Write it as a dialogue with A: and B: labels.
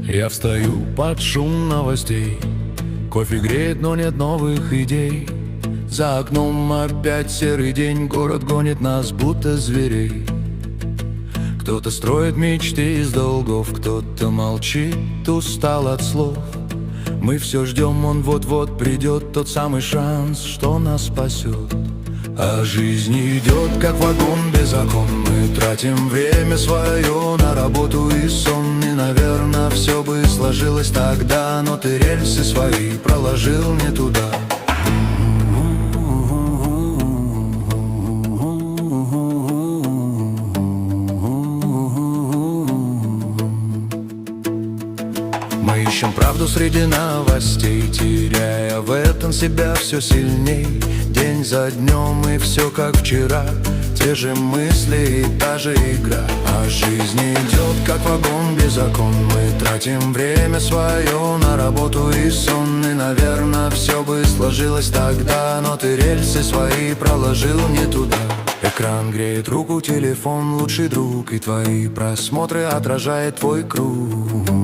A: Я встаю под шум новостей, кофе греет, но нет новых идей. За окном опять серый день, город гонит нас, будто зверей. Кто-то строит мечты из долгов, кто-то молчит, устал от слов. Мы все ждем, он вот-вот придет, тот самый шанс, что нас спасет. А жизнь идет, как вагон без окон. Мы тратим время свое на работу и сон. И, наверное, все бы сложилось тогда, но ты рельсы свои проложил не туда. Мы ищем правду среди новостей, теряя в этом себя все сильней. День за днем и все как вчера, те же мысли и та же игра. А жизнь идет, как вагон без окон. Мы тратим время свое на работу и сон. И, наверное, все бы сложилось тогда, но ты рельсы свои проложил не туда. Экран греет руку, телефон лучший друг, и твои просмотры отражает твой круг.